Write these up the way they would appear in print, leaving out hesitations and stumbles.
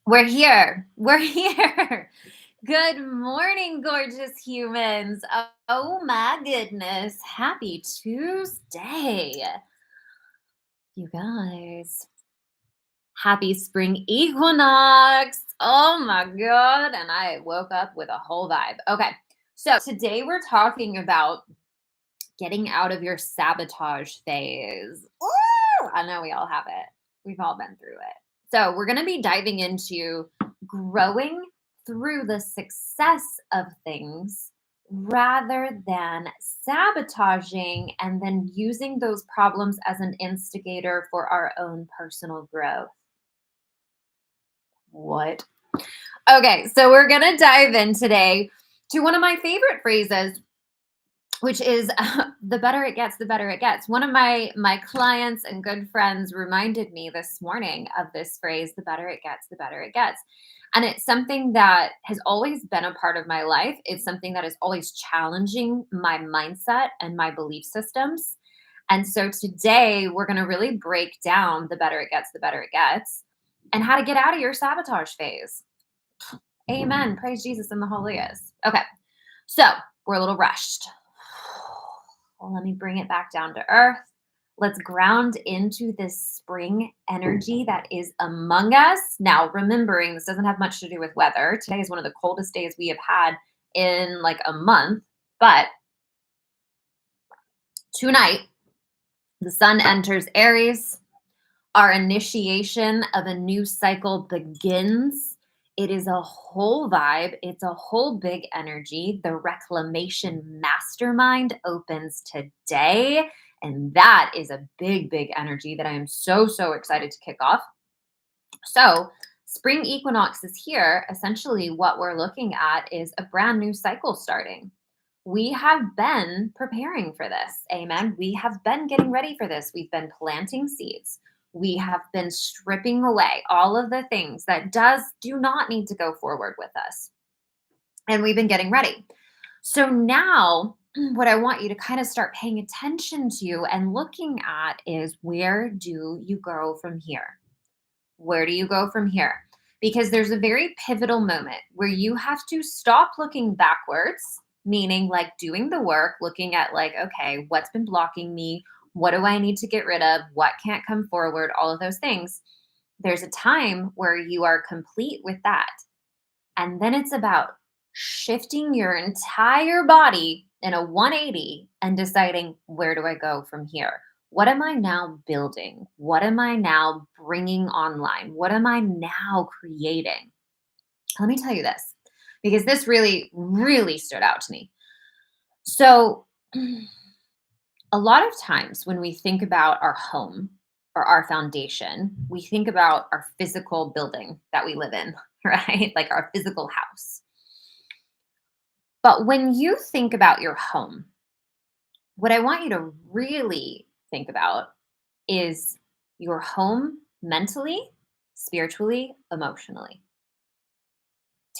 We're here. We're here. Good morning, gorgeous humans. Oh my goodness. Happy Tuesday. You guys. Happy spring equinox. Oh my God. And I woke up with a whole vibe. Okay. So today we're talking about getting out of your sabotage phase. Ooh, I know we all have it. We've all been through it. So, we're going to be diving into growing through the success of things rather than sabotaging and then using those problems as an instigator for our own personal growth. What? Okay, so we're going to dive in today to one of my favorite phrases, which is the better it gets, the better it gets. One of my clients and good friends reminded me this morning of this phrase, the better it gets, the better it gets. And it's something that has always been a part of my life. It's something that is always challenging my mindset and my belief systems. And so today we're going to really break down the better it gets, the better it gets, and how to get out of your sabotage phase. Amen. Praise Jesus in the holiest. Okay. So we're a little rushed. Well, let me bring it back down to earth. Let's ground into this spring energy that is among us. Now, remembering this doesn't have much to do with weather. Today is one of the coldest days we have had in like a month. But tonight, the sun enters Aries. Our initiation of a new cycle begins. It is a whole vibe. It's a whole big energy. The reclamation mastermind opens today. And that is a big, big energy that I am so, so excited to kick off. So, spring equinox is here. Essentially, what we're looking at is a brand new cycle starting. We have been preparing for this. Amen. We have been getting ready for this. We've been planting seeds. We have been stripping away all of the things that do not need to go forward with us. And we've been getting ready. So now what I want you to kind of start paying attention to and looking at is, where do you go from here? Where do you go from here? Because there's a very pivotal moment where you have to stop looking backwards, meaning like doing the work, looking at like, okay, what's been blocking me? What do I need to get rid of? What can't come forward? All of those things. There's a time where you are complete with that. And then it's about shifting your entire body in a 180 and deciding, where do I go from here? What am I now building? What am I now bringing online? What am I now creating? Let me tell you this, because this really, really stood out to me. So, a lot of times when we think about our home or our foundation, we think about our physical building that we live in, right? Like our physical house. But when you think about your home, what I want you to really think about is your home mentally, spiritually, emotionally.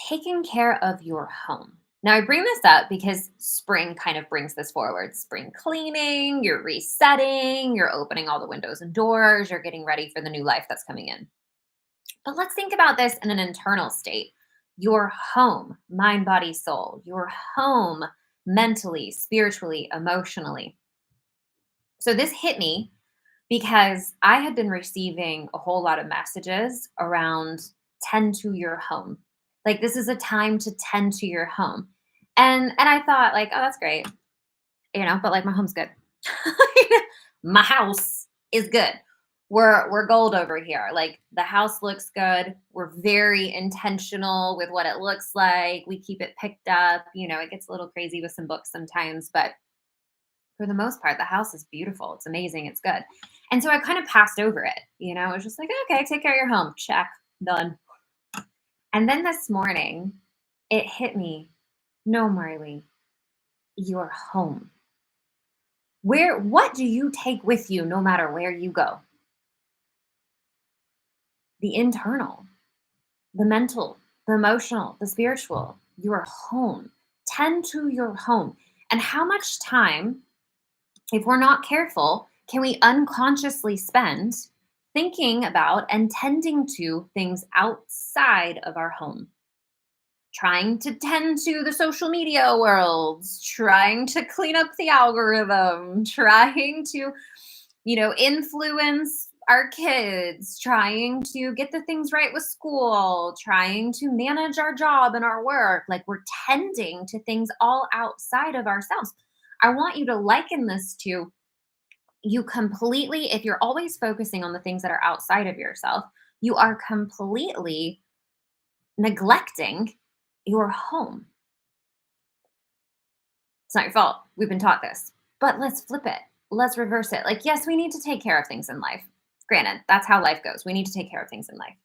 Taking care of your home. Now, I bring this up because spring kind of brings this forward. Spring cleaning, you're resetting, you're opening all the windows and doors, you're getting ready for the new life that's coming in. But let's think about this in an internal state. Your home, mind, body, soul, your home mentally, spiritually, emotionally. So this hit me because I had been receiving a whole lot of messages around tend to your home. Like, this is a time to tend to your home. And I thought like, oh, that's great. But like, my home's good. My house is good. We're gold over here. Like, the house looks good. We're very intentional with what it looks like. We keep it picked up. It gets a little crazy with some books sometimes, but for the most part, the house is beautiful. It's amazing. It's good. And so I kind of passed over it. It was just like, okay, take care of your home. Check. Done. And then this morning, it hit me. No, Marley, your home. What do you take with you no matter where you go? The internal, the mental, the emotional, the spiritual, your home. Tend to your home. And how much time, if we're not careful, can we unconsciously spend thinking about and tending to things outside of our home, trying to tend to the social media worlds, trying to clean up the algorithm, trying to, influence our kids, trying to get the things right with school, trying to manage our job and our work. Like we're tending to things all outside of ourselves. I want you to liken this to you completely, if you're always focusing on the things that are outside of yourself, you are completely neglecting your home. It's not your fault. We've been taught this. But let's flip it. Let's reverse it. Like, yes, we need to take care of things in life. Granted, that's how life goes. We need to take care of things in life.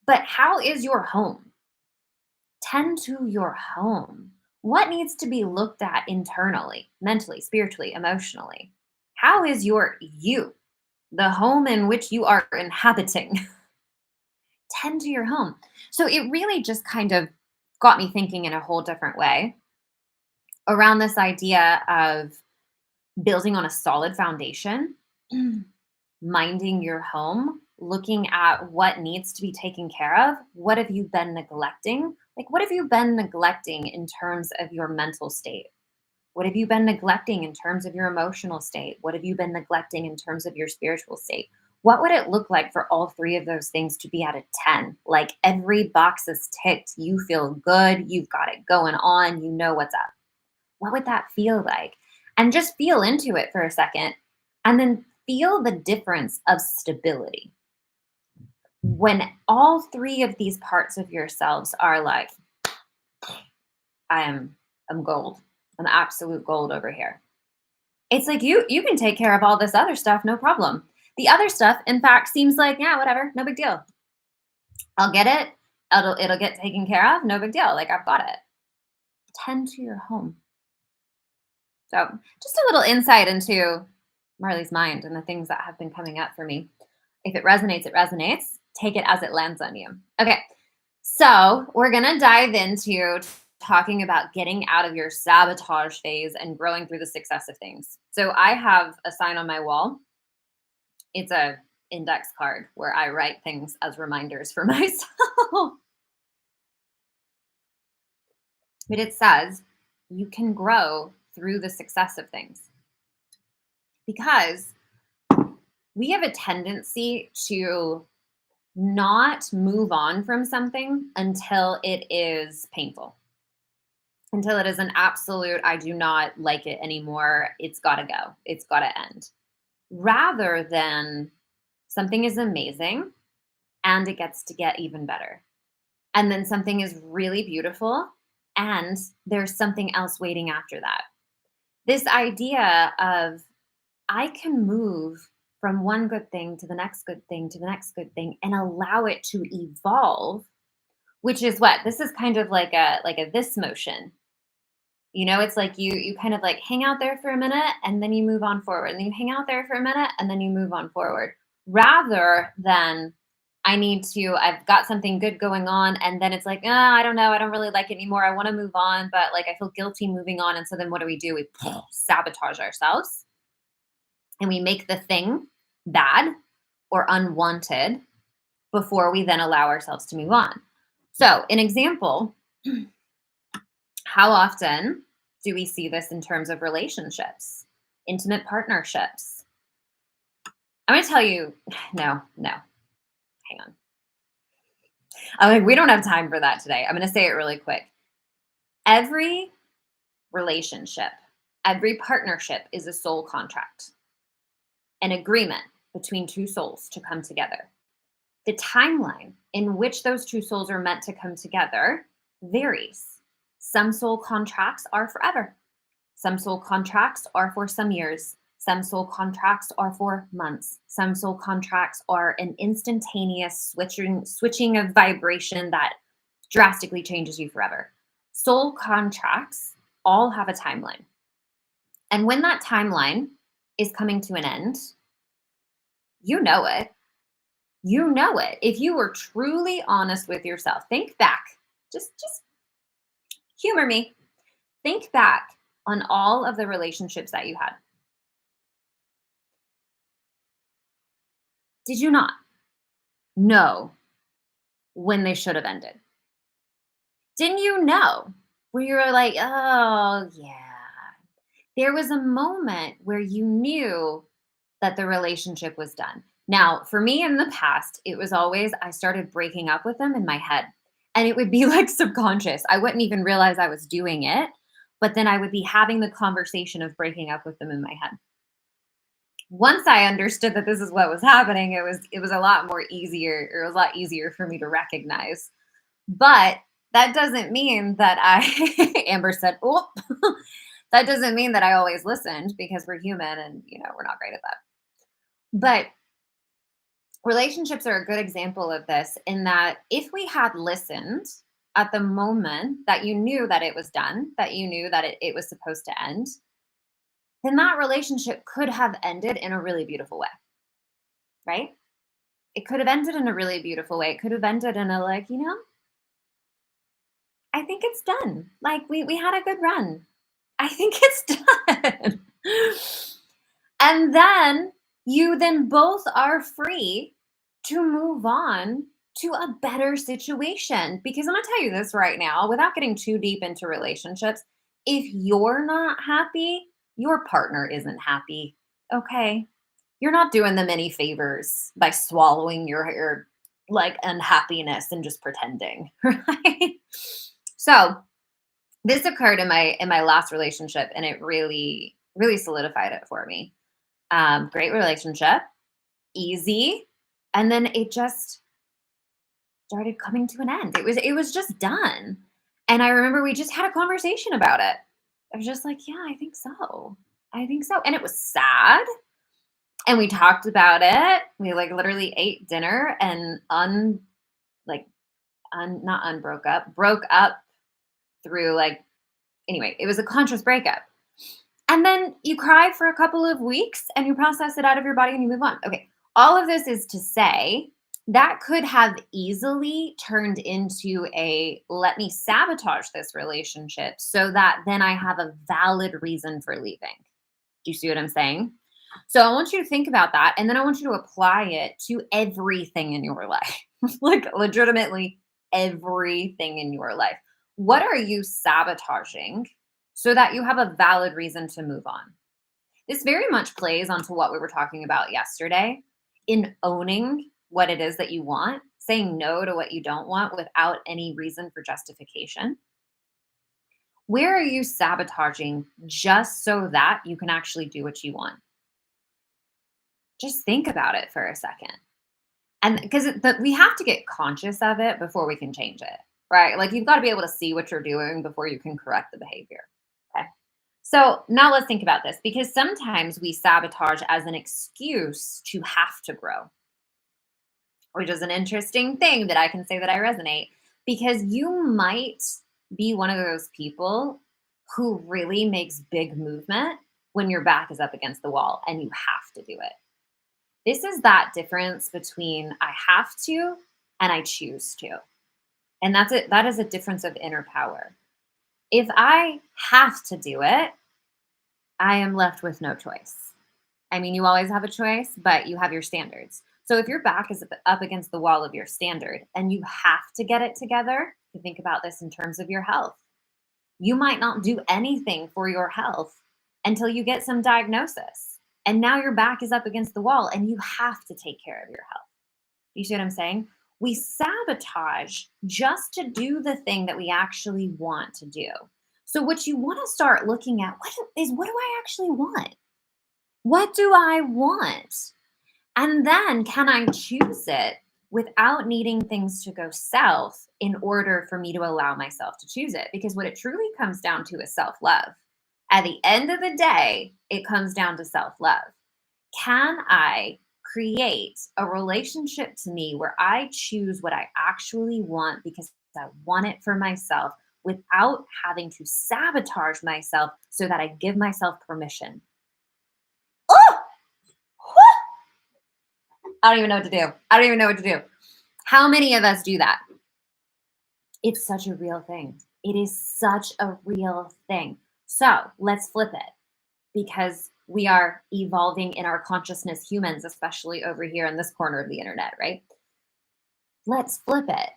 But how is your home? Tend to your home. What needs to be looked at internally, mentally, spiritually, emotionally? How is your you, the home in which you are inhabiting? Tend to your home. So it really just kind of got me thinking in a whole different way around this idea of building on a solid foundation, minding your home, looking at what needs to be taken care of. What have you been neglecting? Like, what have you been neglecting in terms of your mental state? What have you been neglecting in terms of your emotional state? What have you been neglecting in terms of your spiritual state? What would it look like for all three of those things to be at a 10? Like every box is ticked, you feel good, you've got it going on, you know what's up. What would that feel like? And just feel into it for a second and then feel the difference of stability. When all three of these parts of yourselves are like, I'm gold. I'm absolute gold over here. It's like you can take care of all this other stuff, no problem. The other stuff, in fact, seems like, yeah, whatever, no big deal. I'll get it. It'll get taken care of, no big deal. Like I've got it. Tend to your home. So just a little insight into Marli's mind and the things that have been coming up for me. If it resonates, it resonates. Take it as it lands on you. Okay. So we're going to dive into talking about getting out of your sabotage phase and growing through the success of things. So I have a sign on my wall. It's a index card where I write things as reminders for myself. But it says you can grow through the success of things because we have a tendency to not move on from something until it is painful, until it is an absolute, I do not like it anymore. It's got to go. It's got to end. Rather than something is amazing and it gets to get even better. And then something is really beautiful and there's something else waiting after that. This idea of I can move from one good thing to the next good thing to the next good thing and allow it to evolve, which is what this is kind of like a this motion. It's like you kind of like hang out there for a minute and then you move on forward, and then you hang out there for a minute and then you move on forward, rather than I've got something good going on and then it's like, I don't know, I don't really like it anymore, I want to move on, but like I feel guilty moving on. And so then what do? We sabotage ourselves and we make the thing bad or unwanted before we then allow ourselves to move on. So an example, how often do we see this in terms of relationships, intimate partnerships? I'm going to tell you, no, hang on. I'm like, we don't have time for that today. I'm going to say it really quick. Every relationship, every partnership is a soul contract, an agreement between two souls to come together. The timeline in which those two souls are meant to come together varies. Some soul contracts are forever. Some soul contracts are for some years. Some soul contracts are for months. Some soul contracts are an instantaneous switching of vibration that drastically changes you forever. Soul contracts all have a timeline. And when that timeline is coming to an end, you know it. You know it. If you were truly honest with yourself, think back. Just humor me. Think back on all of the relationships that you had. Did you not know when they should have ended? Didn't you know where you were like, oh, yeah? There was a moment where you knew that the relationship was done. Now, for me in the past, it was always I started breaking up with them in my head. And it would be like subconscious. I wouldn't even realize I was doing it. But then I would be having the conversation of breaking up with them in my head. Once I understood that this is what was happening, it was a lot more easier, or it was a lot easier for me to recognize. But that doesn't mean that I Amber said, "Oh." That doesn't mean that I always listened because we're human and, we're not great at that. But relationships are a good example of this in that if we had listened at the moment that you knew that it was done, that you knew that it was supposed to end, then that relationship could have ended in a really beautiful way, right? It could have ended in a really beautiful way. It could have ended in a like, I think it's done. Like we had a good run. I think it's done. And then you then both are free to move on to a better situation. Because I'm going to tell you this right now, without getting too deep into relationships, if you're not happy, your partner isn't happy. Okay. You're not doing them any favors by swallowing your like unhappiness and just pretending, right? So this occurred in my last relationship, and it really really solidified it for me. Great relationship, easy, and then it just started coming to an end. It was just done, and I remember we just had a conversation about it. I was just like, yeah, I think so. I think so, and it was sad. And we talked about it. We like literally ate dinner and like not unbroke up, broke up through like anyway. It was a conscious breakup. And then you cry for a couple of weeks and you process it out of your body and you move on. Okay. All of this is to say that could have easily turned into a let me sabotage this relationship so that then I have a valid reason for leaving. Do you see what I'm saying? So I want you to think about that. And then I want you to apply it to everything in your life, like legitimately everything in your life. What are you sabotaging so that you have a valid reason to move on? This very much plays onto what we were talking about yesterday in owning what it is that you want, saying no to what you don't want without any reason for justification. Where are you sabotaging just so that you can actually do what you want? Just think about it for a second. And because we have to get conscious of it before we can change it, right? Like you've got to be able to see what you're doing before you can correct the behavior. Okay. So now let's think about this because sometimes we sabotage as an excuse to have to grow, which is an interesting thing that I can say that I resonate because you might be one of those people who really makes big movement when your back is up against the wall and you have to do it. This is that difference between I have to and I choose to. And that's it. That is a difference of inner power. If I have to do it, I am left with no choice. I mean, you always have a choice, but you have your standards. So if your back is up against the wall of your standard and you have to get it together, you think about this in terms of your health. You might not do anything for your health until you get some diagnosis. And now your back is up against the wall and you have to take care of your health. You see what I'm saying? We sabotage just to do the thing that we actually want to do. So what you want to start looking at what do I actually want? What do I want? And then can I choose it without needing things to go south in order for me to allow myself to choose it? Because what it truly comes down to is self-love. At the end of the day, it comes down to self-love. Can I create a relationship to me where I choose what I actually want because I want it for myself without having to sabotage myself so that I give myself permission? Oh, I don't even know what to do. I don't even know what to do. How many of us do that? It's such a real thing. It is such a real thing. So let's flip it because We are evolving in our consciousness, humans, especially over here in this corner of the internet, right? Let's flip it.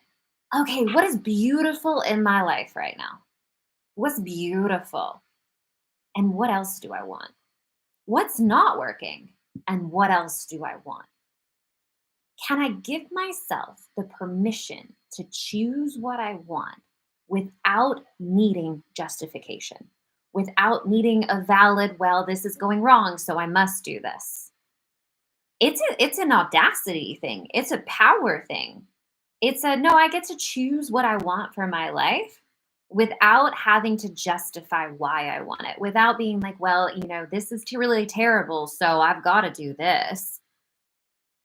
Okay, what is beautiful in my life right now? What's beautiful? And what else do I want? What's not working? And what else do I want? Can I give myself the permission to choose what I want without needing justification, without needing a valid, well, this is going wrong, so I must do this? It's an audacity thing. It's a power thing. It's a no, I get to choose what I want for my life without having to justify why I want it, without being like, well, this is really terrible, so I've got to do this.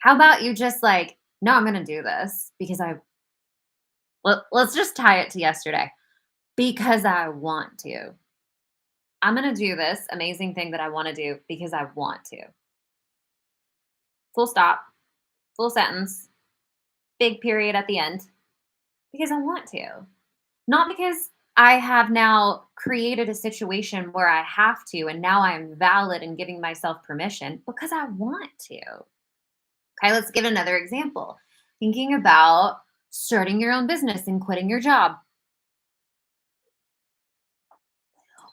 How about you just like, no, I'm going to do this because let's just tie it to yesterday because I want to. I'm going to do this amazing thing that I want to do because I want to. Full stop, full sentence, big period at the end because I want to. Not because I have now created a situation where I have to and now I'm valid and giving myself permission because I want to. Okay, let's give another example. Thinking about starting your own business and quitting your job.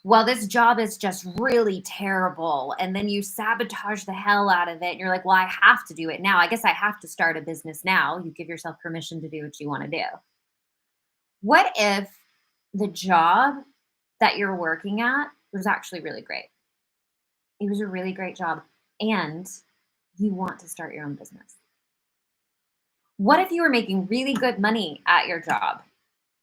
Well, this job is just really terrible. And then you sabotage the hell out of it. And you're like, well, I have to do it now. I guess I have to start a business now. You give yourself permission to do what you want to do. What if the job that you're working at was actually really great? It was a really great job. And you want to start your own business. What if you were making really good money at your job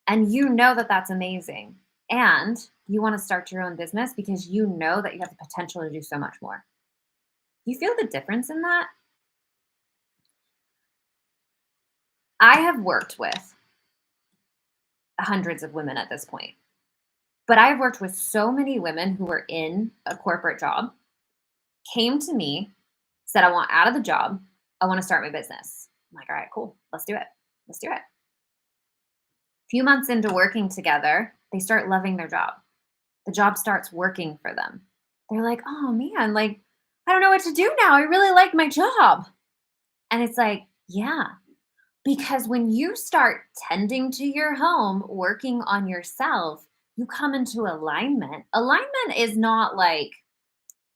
and you know that that's amazing and you want to start your own business because you know that you have the potential to do so much more? You feel the difference in that? I have worked with hundreds of women at this point, but I've worked with so many women who were in a corporate job, came to me, said, I want out of the job. I want to start my business. I'm like, all right, cool. Let's do it. Let's do it. Few months into working together, they start loving their job. The job starts working for them. They're like, oh man, like, I don't know what to do now. I really like my job. And it's like, yeah, because when you start tending to your home, working on yourself, you come into alignment. Alignment is not like,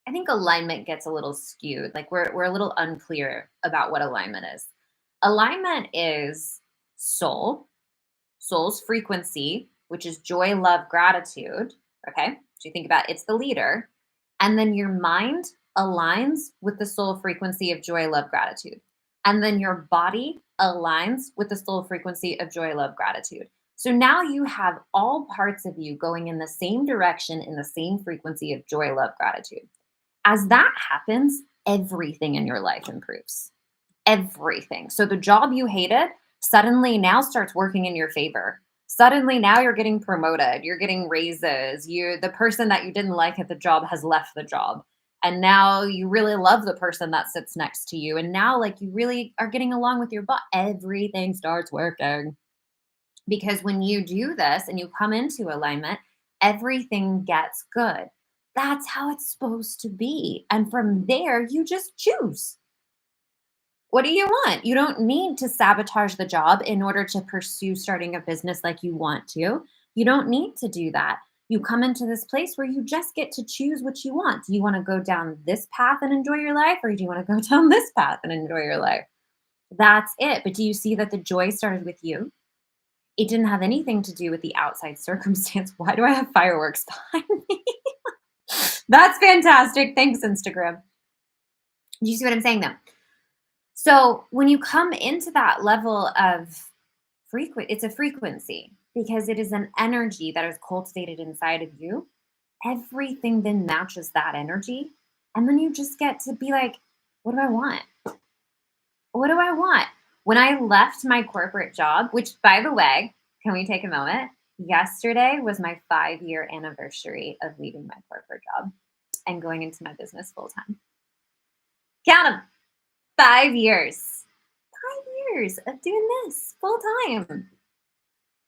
I think alignment gets a little skewed. Like we're a little unclear about what alignment is. Alignment is soul's frequency, which is joy, love, gratitude. Okay. So you think about it's the leader. And then your mind aligns with the soul frequency of joy, love, gratitude. And then your body aligns with the soul frequency of joy, love, gratitude. So now you have all parts of you going in the same direction in the same frequency of joy, love, gratitude. As that happens, everything in your life improves. Everything. So the job you hated suddenly now starts working in your favor. Suddenly now you're getting promoted, you're getting raises. The person that you didn't like at the job has left the job. And now you really love the person that sits next to you. And now like you really are getting along with your butt. Everything starts working. Because when you do this and you come into alignment, everything gets good. That's how it's supposed to be. And from there, you just choose. What do you want? You don't need to sabotage the job in order to pursue starting a business like you want to. You don't need to do that. You come into this place where you just get to choose what you want. Do you want to go down this path and enjoy your life, or do you want to go down this path and enjoy your life? That's it. But do you see that the joy started with you? It didn't have anything to do with the outside circumstance. Why do I have fireworks behind me? That's fantastic. Thanks, Instagram. Do you see what I'm saying though? So when you come into that level of it's a frequency because it is an energy that is cultivated inside of you. Everything then matches that energy. And then you just get to be like, what do I want? What do I want? When I left my corporate job, which by the way, can we take a moment? Yesterday was my 5-year anniversary of leaving my corporate job and going into my business full time. Count them. 5 years. 5 years of doing this full time.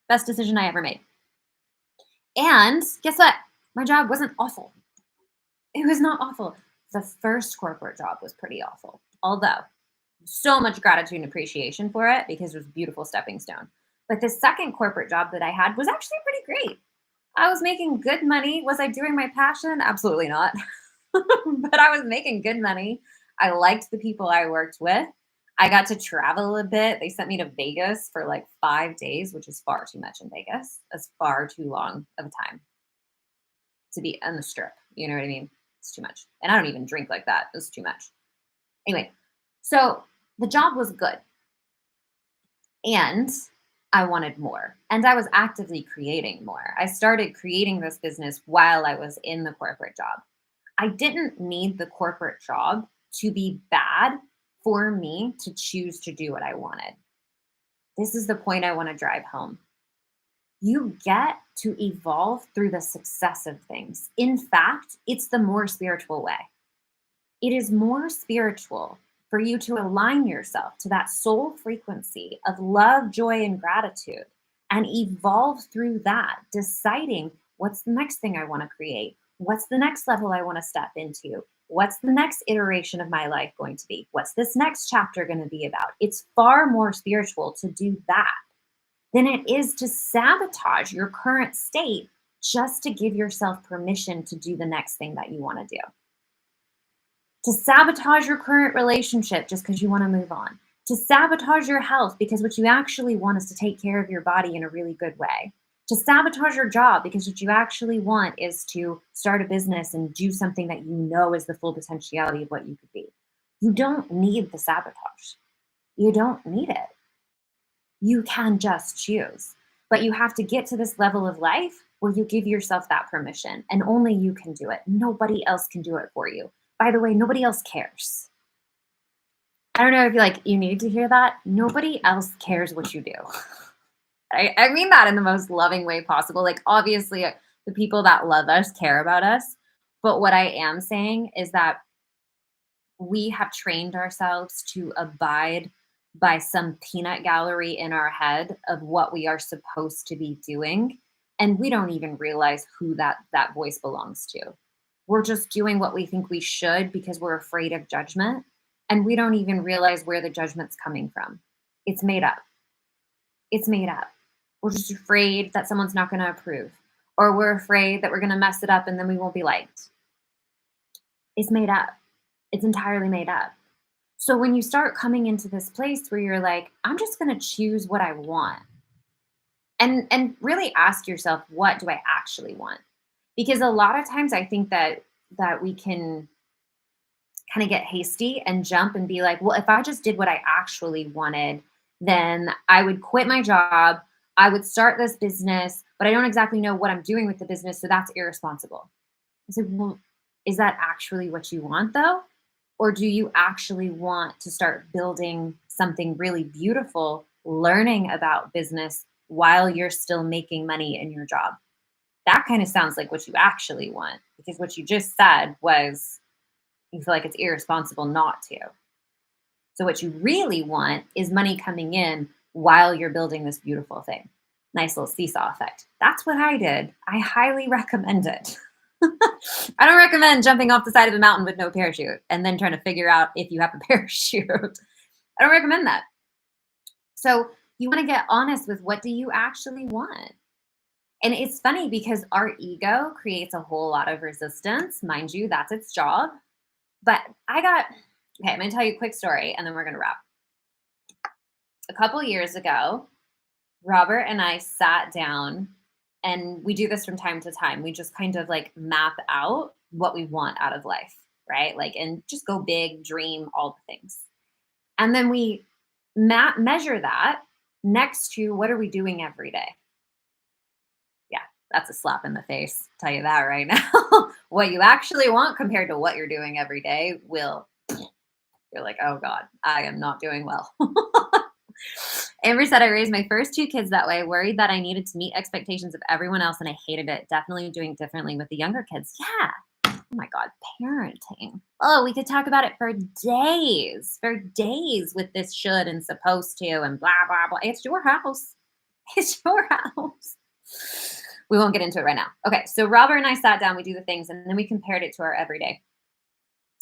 Best decision I ever made. And guess what? My job wasn't awful. It was not awful. The first corporate job was pretty awful, although so much gratitude and appreciation for it because it was a beautiful stepping stone. But the second corporate job that I had was actually pretty great. I was making good money. Was I doing my passion? Absolutely not. But I was making good money. I liked the people I worked with. I got to travel a bit. They sent me to Vegas for like 5 days, which is far too much in Vegas. That's far too long of a time to be on the strip. You know what I mean? It's too much. And I don't even drink like that. It was too much. Anyway, so the job was good and I wanted more. And I was actively creating more. I started creating this business while I was in the corporate job. I didn't need the corporate job to be bad for me to choose to do what I wanted. This is the point I want to drive home. You get to evolve through the success of things. In fact, it's the more spiritual way. It is more spiritual for you to align yourself to that soul frequency of love, joy, and gratitude and evolve through that, deciding what's the next thing I want to create? What's the next level I want to step into? What's the next iteration of my life going to be? What's this next chapter going to be about? It's far more spiritual to do that than it is to sabotage your current state just to give yourself permission to do the next thing that you want to do. To sabotage your current relationship just because you want to move on, to sabotage your health because what you actually want is to take care of your body in a really good way, to sabotage your job because what you actually want is to start a business and do something that you know is the full potentiality of what you could be. You don't need the sabotage. You don't need it. You can just choose. But you have to get to this level of life where you give yourself that permission and only you can do it. Nobody else can do it for you. By the way, nobody else cares. I don't know if you need to hear that. Nobody else cares what you do. I mean that in the most loving way possible. Like, obviously, the people that love us care about us. But what I am saying is that we have trained ourselves to abide by some peanut gallery in our head of what we are supposed to be doing. And we don't even realize who that voice belongs to. We're just doing what we think we should because we're afraid of judgment. And we don't even realize where the judgment's coming from. It's made up. It's made up. We're just afraid that someone's not going to approve, or we're afraid that we're going to mess it up and then we won't be liked. It's made up. It's entirely made up. So when you start coming into this place where you're like, I'm just going to choose what I want, and really ask yourself, what do I actually want? Because a lot of times I think that we can kind of get hasty and jump and be like, well, if I just did what I actually wanted, then I would quit my job, I would start this business, but I don't exactly know what I'm doing with the business, so that's irresponsible. I said, well, is that actually what you want though? Or do you actually want to start building something really beautiful, learning about business while you're still making money in your job? That kind of sounds like what you actually want, because what you just said was you feel like it's irresponsible not to. So what you really want is money coming in while you're building this beautiful thing. Nice little seesaw effect. That's what I did. I highly recommend it. I don't recommend jumping off the side of a mountain with no parachute and then trying to figure out if you have a parachute. I don't recommend that. So you want to get honest with, what do you actually want? And it's funny because our ego creates a whole lot of resistance. Mind you, that's its job. But okay, I'm going to tell you a quick story and then we're going to wrap. A couple years ago, Robert and I sat down, and we do this from time to time. We just kind of like map out what we want out of life, right? And just go big, dream, all the things. And then we measure that next to, what are we doing every day? Yeah, that's a slap in the face. I'll tell you that right now. What you actually want compared to what you're doing every day you're like, oh God, I am not doing well. Amber said, I raised my first two kids that way, worried that I needed to meet expectations of everyone else, and I hated it. Definitely doing differently with the younger kids. Yeah. Oh my God, parenting. Oh, we could talk about it for days with this should and supposed to and blah, blah, blah. It's your house. It's your house. We won't get into it right now. Okay, so Robert and I sat down, we do the things, and then we compared it to our everyday.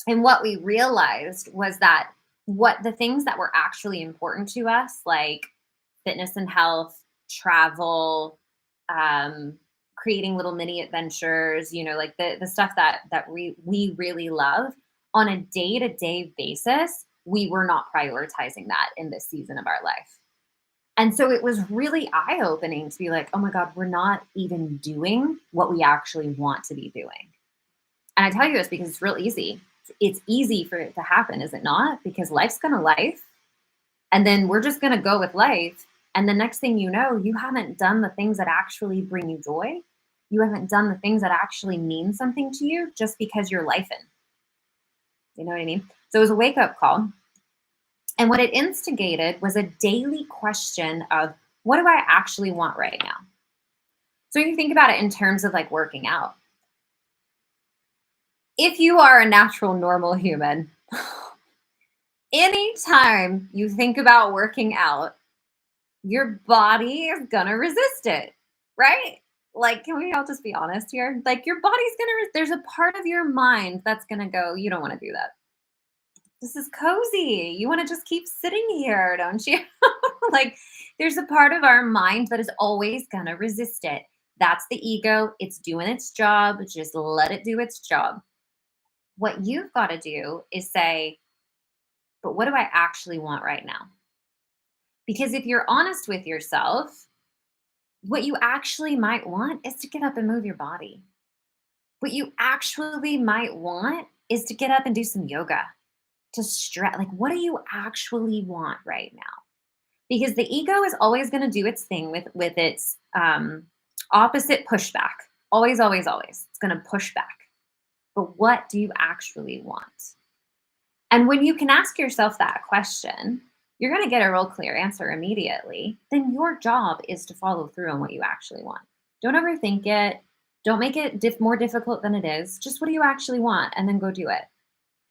And what we realized was that what the things that were actually important to us, like fitness and health, travel, um, creating little mini adventures, like the stuff that we really love on a day-to-day basis, we were not prioritizing that in this season of our life. And so it was really eye-opening to be like, oh my God, we're not even doing what we actually want to be doing. And I tell you this because it's real easy. It's easy for it to happen, is it not? Because life's gonna life. And then we're just gonna go with life. And the next thing you know, you haven't done the things that actually bring you joy. You haven't done the things that actually mean something to you just because you're lifing. You know what I mean? So it was a wake-up call. And what it instigated was a daily question of, what do I actually want right now? So you think about it in terms of like working out. If you are a natural, normal human, anytime you think about working out, your body is gonna resist it, right? Like, can we all just be honest here? Like, your body's gonna, there's a part of your mind that's gonna go, you don't wanna do that. This is cozy. You wanna just keep sitting here, don't you? Like, there's a part of our mind that is always gonna resist it. That's the ego. It's doing its job. Just let it do its job. What you've got to do is say, but what do I actually want right now? Because if you're honest with yourself, what you actually might want is to get up and move your body. What you actually might want is to get up and do some yoga, to stretch. Like, what do you actually want right now? Because the ego is always going to do its thing with its opposite pushback. Always, always, always. It's going to push back. But what do you actually want? And when you can ask yourself that question, you're going to get a real clear answer immediately. Then your job is to follow through on what you actually want. Don't overthink it. Don't make it more difficult than it is. Just what do you actually want? And then go do it.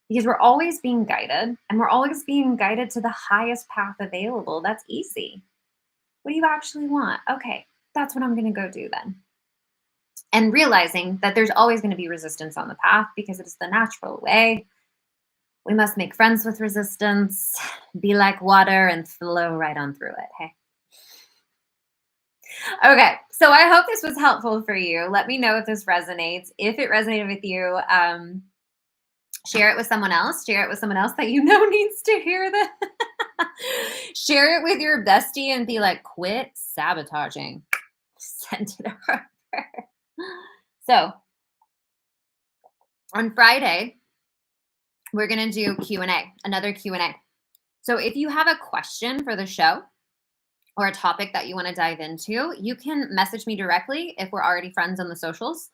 Because we're always being guided, and we're always being guided to the highest path available. That's easy. What do you actually want? Okay, that's what I'm going to go do then. And realizing that there's always going to be resistance on the path because it is the natural way. We must make friends with resistance, be like water, and flow right on through it. Hey. Okay, so I hope this was helpful for you. Let me know if this resonates. If it resonated with you, share it with someone else. Share it with someone else that you know needs to hear this. Share it with your bestie and be like, quit sabotaging. Send it over. So on Friday, we're going to do Q&A, another Q&A. So if you have a question for the show or a topic that you want to dive into, you can message me directly if we're already friends on the socials,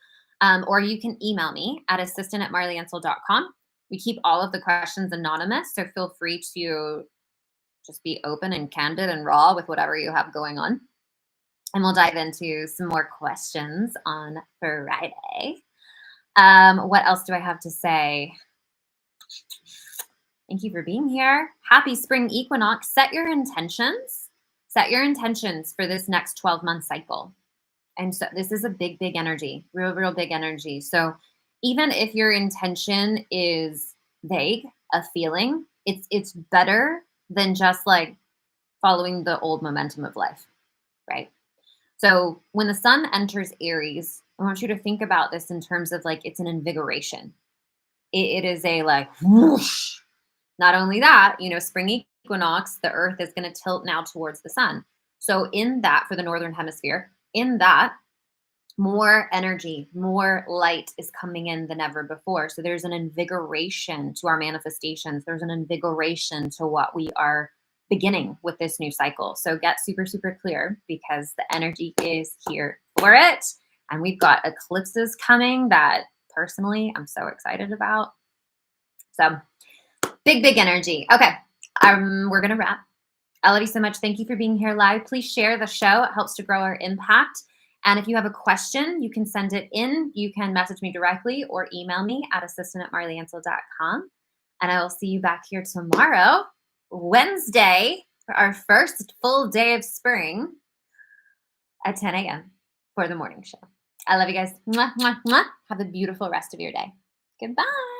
or you can email me at assistant@marliansel.com. We keep all of the questions anonymous, so feel free to just be open and candid and raw with whatever you have going on. And we'll dive into some more questions on Friday. What else do I have to say? Thank you for being here. Happy spring equinox. Set your intentions. Set your intentions for this next 12-month cycle. And so this is a big, big energy, real, real big energy. So even if your intention is vague, a feeling, it's better than just like following the old momentum of life, right? So when the sun enters Aries, I want you to think about this in terms of like, it's an invigoration. It is a like, whoosh. Not only that, spring equinox, the earth is going to tilt now towards the sun. So in that, for the northern hemisphere, in that, more energy, more light is coming in than ever before. So there's an invigoration to our manifestations. There's an invigoration to what we are beginning with this new cycle. So get super, super clear because the energy is here for it. And we've got eclipses coming that personally I'm so excited about. So big, big energy. Okay, we're going to wrap. I love you so much. Thank you for being here live. Please share the show. It helps to grow our impact. And if you have a question, you can send it in. You can message me directly or email me at assistant@marliansel.com. And I will see you back here tomorrow, Wednesday, for our first full day of spring at 10 a.m. for the morning show. I love you guys. Mwah, mwah, mwah. Have a beautiful rest of your day. Goodbye.